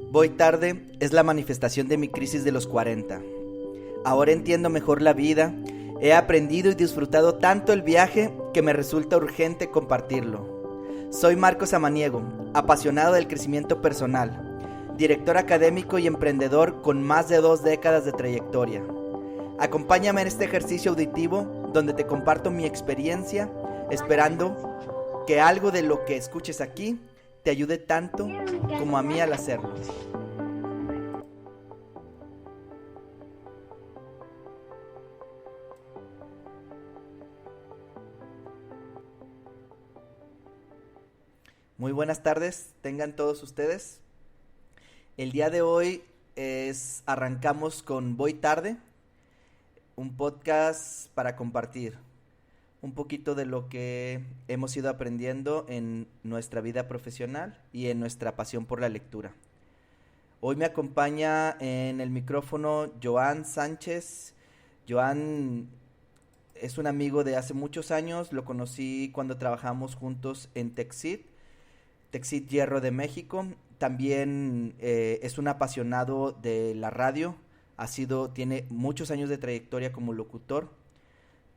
Voy tarde es la manifestación de mi crisis de los 40. Ahora entiendo mejor la vida, he aprendido y disfrutado tanto el viaje que me resulta urgente compartirlo. Soy Marcos Samaniego, apasionado del crecimiento personal, director académico y emprendedor con más de 2 décadas de trayectoria. Acompáñame en este ejercicio auditivo donde te comparto mi experiencia, esperando que algo de lo que escuches aquí te ayude tanto como a mí al hacerlo. Muy buenas tardes, tengan todos ustedes. El día de hoy arrancamos con Voy Tarde, un podcast para compartir un poquito de lo que hemos ido aprendiendo en nuestra vida profesional y en nuestra pasión por la lectura. Hoy me acompaña en el micrófono Joan Sánchez. Joan es un amigo de hace muchos años, lo conocí cuando trabajamos juntos en Texit Hierro de México. También es un apasionado de la radio, tiene muchos años de trayectoria como locutor.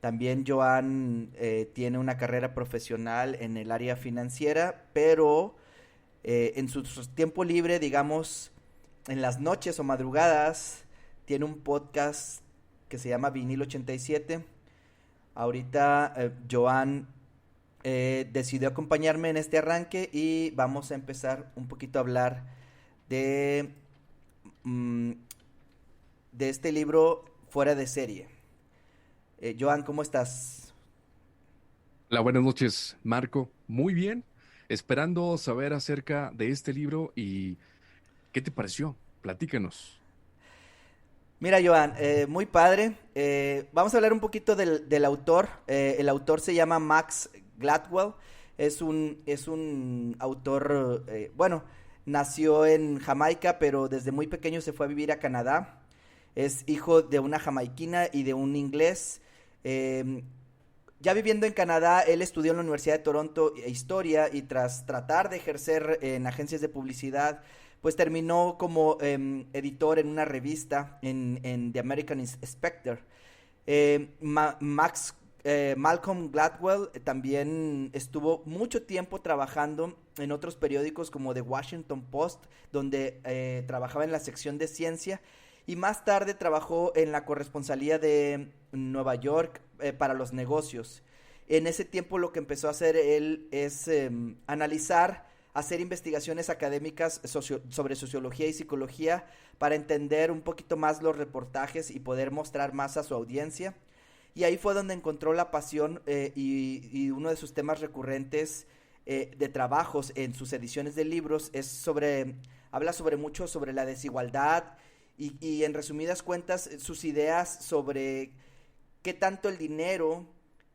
También Joan tiene una carrera profesional en el área financiera, pero en su tiempo libre, digamos, en las noches o madrugadas, tiene un podcast que se llama Vinil 87. Ahorita Joan decidió acompañarme en este arranque y vamos a empezar un poquito a hablar de este libro Fuera de Serie. Joan, ¿cómo estás? Hola, buenas noches, Marco. Muy bien, esperando saber acerca de este libro y ¿qué te pareció? Platícanos. Mira, Joan, muy padre. Vamos a hablar un poquito del autor. El autor se llama Max Gladwell. Es un autor, nació en Jamaica, pero desde muy pequeño se fue a vivir a Canadá. Es hijo de una jamaiquina y de un inglés. Ya viviendo en Canadá, él estudió en la Universidad de Toronto historia y tras tratar de ejercer en agencias de publicidad, pues terminó como editor en una revista en The American Inspector. Malcolm Gladwell también estuvo mucho tiempo trabajando en otros periódicos como The Washington Post, donde trabajaba en la sección de ciencia, y más tarde trabajó en la corresponsalía de Nueva York para los negocios. En ese tiempo lo que empezó a hacer él es hacer investigaciones académicas sobre sociología y psicología para entender un poquito más los reportajes y poder mostrar más a su audiencia. Y ahí fue donde encontró la pasión y uno de sus temas recurrentes de trabajos en sus ediciones de libros habla mucho sobre la desigualdad y en resumidas cuentas sus ideas sobre qué tanto el dinero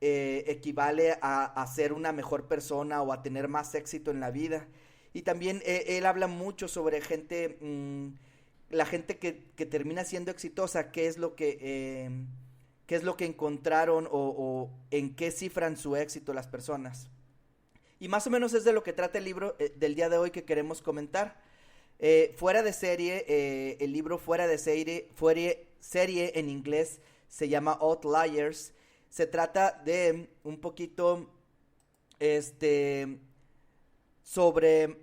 equivale a ser una mejor persona o a tener más éxito en la vida. Y también él habla mucho sobre la gente que termina siendo exitosa, qué es lo que encontraron o en qué cifran su éxito las personas. Y más o menos es de lo que trata el libro del día de hoy que queremos comentar. Fuera de serie, el libro Fuera de serie en inglés se llama Outliers. Se trata de un poquito sobre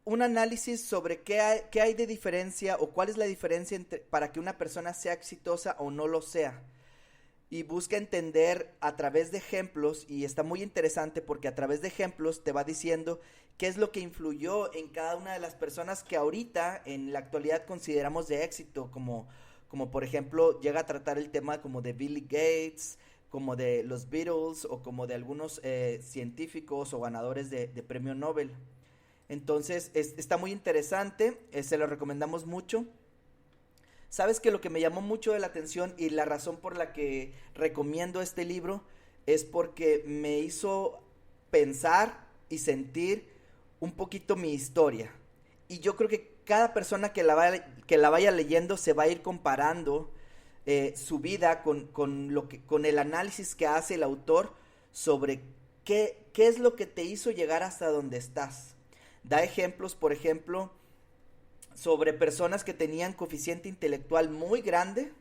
un análisis sobre qué hay de diferencia o cuál es la diferencia para que una persona sea exitosa o no lo sea. Y busca entender a través de ejemplos, y está muy interesante porque a través de ejemplos te va diciendo qué es lo que influyó en cada una de las personas que ahorita en la actualidad consideramos de éxito, como por ejemplo llega a tratar el tema como de Bill Gates, como de los Beatles o como de algunos científicos o ganadores de premio Nobel. Entonces está muy interesante, se lo recomendamos mucho. Sabes que lo que me llamó mucho de la atención y la razón por la que recomiendo este libro es porque me hizo pensar y sentir un poquito mi historia. Y yo creo que cada persona que la vaya leyendo se va a ir comparando su vida con el análisis que hace el autor sobre qué es lo que te hizo llegar hasta donde estás. Da ejemplos, por ejemplo, sobre personas que tenían coeficiente intelectual muy grande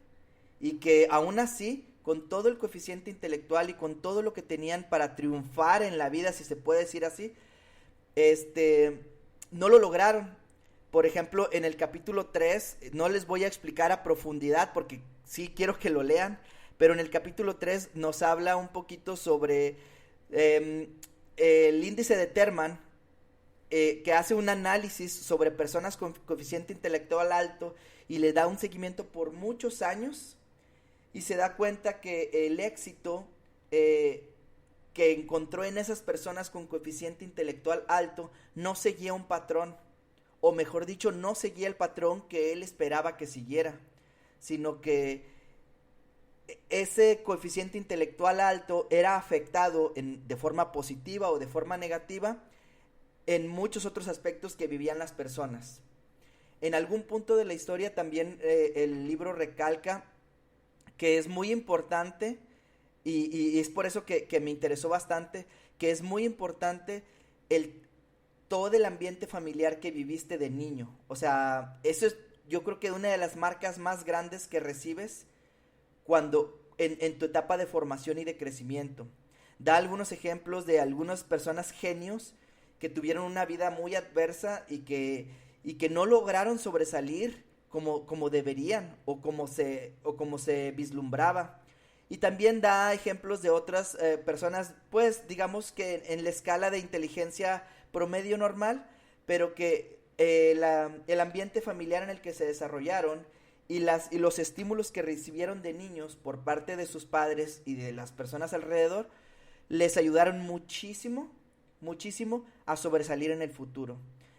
y que aún así, con todo el coeficiente intelectual y con todo lo que tenían para triunfar en la vida, si se puede decir así, no lo lograron. Por ejemplo, en el capítulo 3, no les voy a explicar a profundidad porque sí quiero que lo lean, pero en el capítulo 3 nos habla un poquito sobre el índice de Terman, que hace un análisis sobre personas con coeficiente intelectual alto y le da un seguimiento por muchos años y se da cuenta que el éxito que encontró en esas personas con coeficiente intelectual alto no seguía un patrón, o mejor dicho, no seguía el patrón que él esperaba que siguiera, sino que ese coeficiente intelectual alto era afectado de forma positiva o de forma negativa en muchos otros aspectos que vivían las personas. En algún punto de la historia también el libro recalca que es muy importante, y es por eso que me interesó bastante, que es muy importante todo el ambiente familiar que viviste de niño. O sea, eso es, yo creo que una de las marcas más grandes que recibes cuando en tu etapa de formación y de crecimiento. Da algunos ejemplos de algunas personas genios que tuvieron una vida muy adversa y que no lograron sobresalir como deberían o como se vislumbraba. Y también da ejemplos de otras personas, pues digamos que en la escala de inteligencia promedio normal, pero que el ambiente familiar en el que se desarrollaron y los estímulos que recibieron de niños por parte de sus padres y de las personas alrededor les ayudaron muchísimo a sobresalir en el futuro.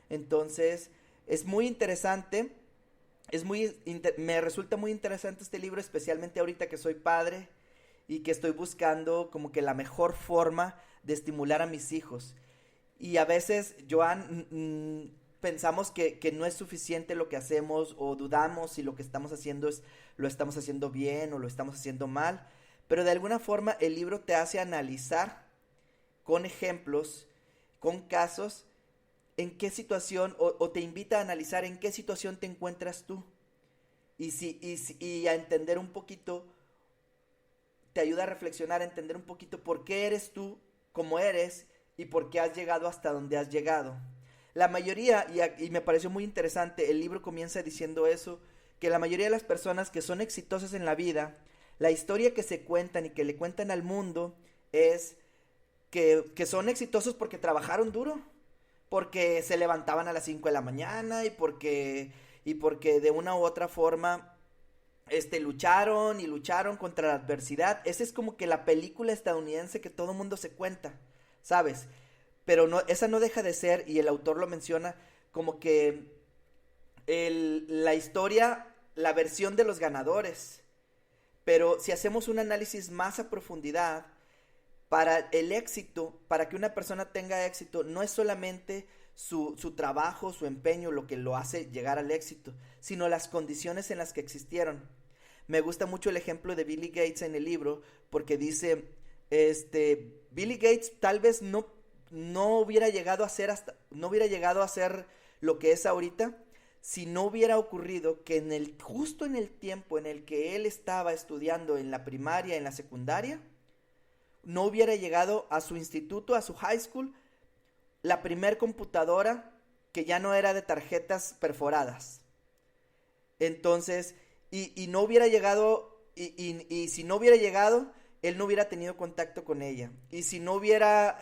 Entonces es muy interesante, me resulta muy interesante este libro, especialmente ahorita que soy padre y que estoy buscando como que la mejor forma de estimular a mis hijos. Y a veces, Joan, pensamos que no es suficiente lo que hacemos o dudamos si lo que estamos haciendo lo estamos haciendo bien o lo estamos haciendo mal, pero de alguna forma el libro te hace analizar con ejemplos, con casos, en qué situación o te invita a analizar en qué situación te encuentras tú y a entender un poquito, te ayuda a reflexionar, a entender un poquito por qué eres tú como eres y por qué has llegado hasta donde has llegado. La mayoría, y me pareció muy interesante, el libro comienza diciendo eso, que la mayoría de las personas que son exitosas en la vida, la historia que se cuentan y que le cuentan al mundo es que son exitosos porque trabajaron duro, porque se levantaban a las 5 de la mañana y porque de una u otra forma lucharon contra la adversidad. Esa es como que la película estadounidense que todo mundo se cuenta, ¿sabes? Pero no, esa no deja de ser, y el autor lo menciona, como que la historia, la versión de los ganadores. Pero si hacemos un análisis más a profundidad, para el éxito, para que una persona tenga éxito, no es solamente su trabajo, su empeño lo que lo hace llegar al éxito, sino las condiciones en las que existieron. Me gusta mucho el ejemplo de Billy Gates en el libro, porque dice, Billy Gates tal vez no hubiera llegado a ser lo que es ahorita, si no hubiera ocurrido que justo en el tiempo en el que él estaba estudiando en la primaria, en la secundaria, no hubiera llegado a su instituto, a su high school, la primer computadora que ya no era de tarjetas perforadas. Entonces, y no hubiera llegado, y si no hubiera llegado, él no hubiera tenido contacto con ella. Y si no hubiera,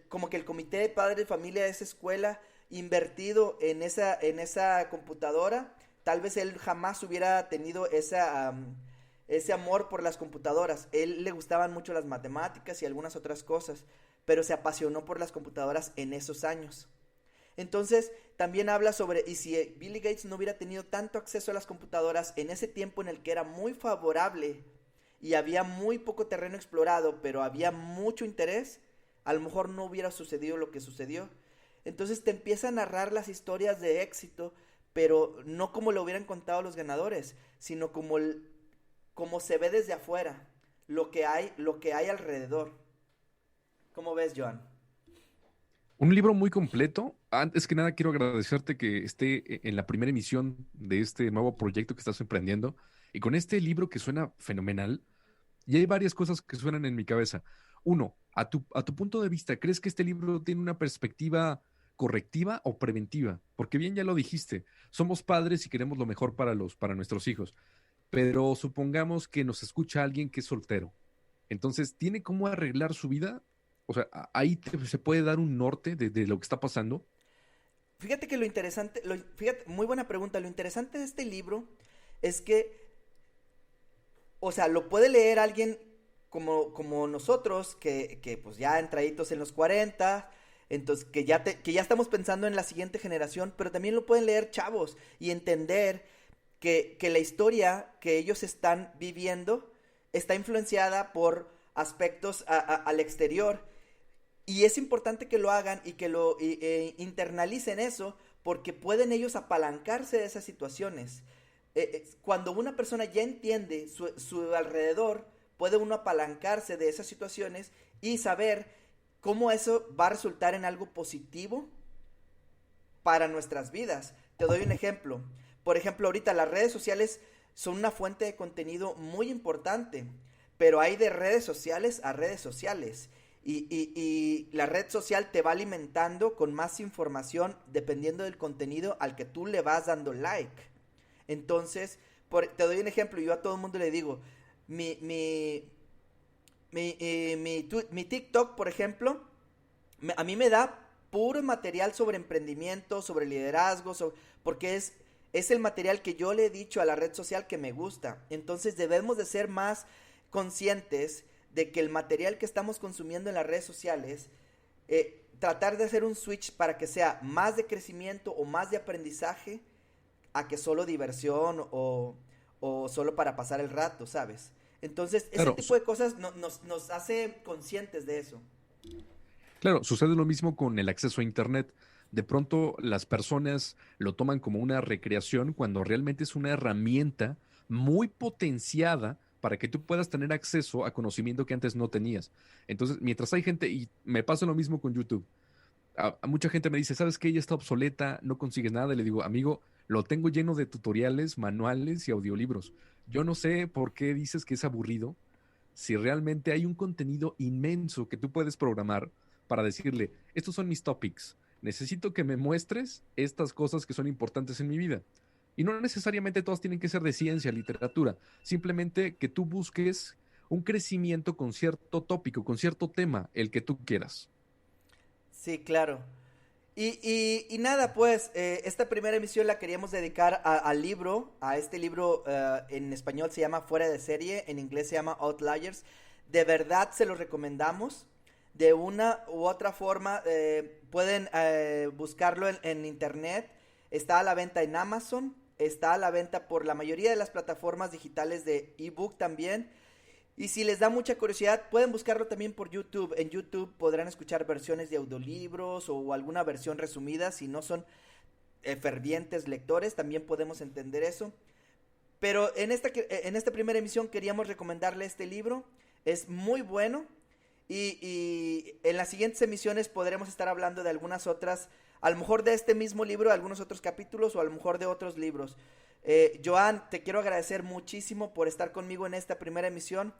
como que el comité de padres de familia de esa escuela invertido en esa computadora, tal vez él jamás hubiera tenido ese amor por las computadoras. Él le gustaban mucho las matemáticas y algunas otras cosas, pero se apasionó por las computadoras en esos años. Entonces, también habla sobre, y si Billy Gates no hubiera tenido tanto acceso a las computadoras en ese tiempo en el que era muy favorable y había muy poco terreno explorado, pero había mucho interés, a lo mejor no hubiera sucedido lo que sucedió. Entonces te empieza a narrar las historias de éxito, pero no como lo hubieran contado los ganadores, sino como se ve desde afuera, lo que hay alrededor. ¿Cómo ves, Joan? Un libro muy completo. Antes que nada, quiero agradecerte que esté en la primera emisión de este nuevo proyecto que estás emprendiendo. Y con este libro que suena fenomenal, y hay varias cosas que suenan en mi cabeza. Uno, a tu punto de vista, ¿crees que este libro tiene una perspectiva correctiva o preventiva? Porque bien ya lo dijiste, somos padres y queremos lo mejor para nuestros hijos, pero supongamos que nos escucha alguien que es soltero. Entonces, ¿tiene cómo arreglar su vida? O sea, se puede dar un norte de lo que está pasando. Fíjate que lo interesante, fíjate, muy buena pregunta. Lo interesante de este libro es que, o sea, lo puede leer alguien como nosotros, que pues ya entraditos en los 40, entonces que ya estamos pensando en la siguiente generación, pero también lo pueden leer chavos y entender que la historia que ellos están viviendo está influenciada por aspectos al exterior. Y es importante que lo hagan y que internalicen eso, porque pueden ellos apalancarse de esas situaciones. Cuando una persona ya entiende su alrededor, puede uno apalancarse de esas situaciones y saber cómo eso va a resultar en algo positivo para nuestras vidas. Te doy un ejemplo. Por ejemplo, ahorita las redes sociales son una fuente de contenido muy importante, pero hay de redes sociales a redes sociales. Y la red social te va alimentando con más información dependiendo del contenido al que tú le vas dando like. Entonces, te doy un ejemplo, yo a todo el mundo le digo, mi, mi, mi TikTok, por ejemplo, a mí me da puro material sobre emprendimiento, sobre liderazgo, porque es el material que yo le he dicho a la red social que me gusta. Entonces debemos de ser más conscientes de que el material que estamos consumiendo en las redes sociales, tratar de hacer un switch para que sea más de crecimiento o más de aprendizaje a que solo diversión o solo para pasar el rato, ¿sabes? Entonces, ese Claro, tipo de cosas nos hace conscientes de eso. claro, sucede lo mismo con el acceso a Internet. De pronto las personas lo toman como una recreación cuando realmente es una herramienta muy potenciada para que tú puedas tener acceso a conocimiento que antes no tenías. Entonces, mientras hay gente, y me pasa lo mismo con YouTube, a mucha gente me dice, ¿sabes qué? Ya está obsoleta, no consigues nada. Y le digo, amigo, lo tengo lleno de tutoriales, manuales y audiolibros. Yo no sé por qué dices que es aburrido si realmente hay un contenido inmenso que tú puedes programar para decirle, estos son mis topics, necesito que me muestres estas cosas que son importantes en mi vida. Y no necesariamente todas tienen que ser de ciencia, literatura, simplemente que tú busques un crecimiento con cierto tópico, con cierto tema, el que tú quieras. Sí, claro. Y nada, pues, esta primera emisión la queríamos dedicar al libro, a este libro, en español se llama Fuera de Serie, en inglés se llama Outliers. De verdad se lo recomendamos. De una u otra forma, pueden buscarlo en internet. Está a la venta en Amazon, está a la venta por la mayoría de las plataformas digitales de ebook también. Y si les da mucha curiosidad, pueden buscarlo también por YouTube. En YouTube podrán escuchar versiones de audiolibros o alguna versión resumida. Si no son fervientes lectores, también podemos entender eso. Pero en esta primera emisión queríamos recomendarle este libro. Es muy bueno. Y en las siguientes emisiones podremos estar hablando de algunas otras, a lo mejor de este mismo libro, algunos otros capítulos o a lo mejor de otros libros. Joan, te quiero agradecer muchísimo por estar conmigo en esta primera emisión.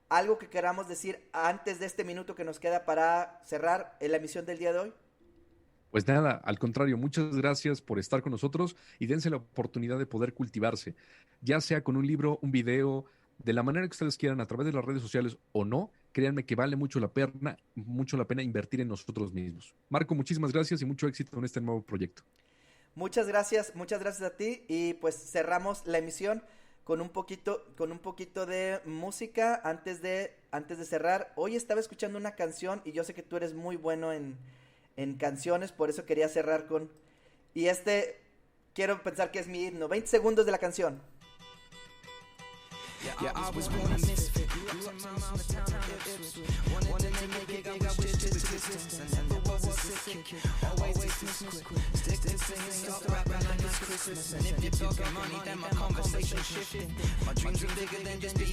¿Algo que queramos decir antes de este minuto que nos queda para cerrar la emisión del día de hoy? Pues nada, al contrario, muchas gracias por estar con nosotros y dense la oportunidad de poder cultivarse, ya sea con un libro, un video, de la manera que ustedes quieran, a través de las redes sociales o no. Créanme que vale mucho la pena invertir en nosotros mismos. Marco, muchísimas gracias y mucho éxito en este nuevo proyecto. Muchas gracias a ti y pues cerramos la emisión con un poquito de música antes de cerrar. Hoy estaba escuchando una canción y yo sé que tú eres muy bueno en canciones, por eso quería cerrar con... Y quiero pensar que es mi himno. 20 segundos de la canción. Yeah, I was born a misfit. Grew up to mom, a town of Ipswich. Wanted to make it, I wish just existence. I never was a sick kid, always dismissed quick. Stick to singing, stop rapping like it's Christmas. And if you're talking money, then my conversation shifting. My dreams are bigger than just being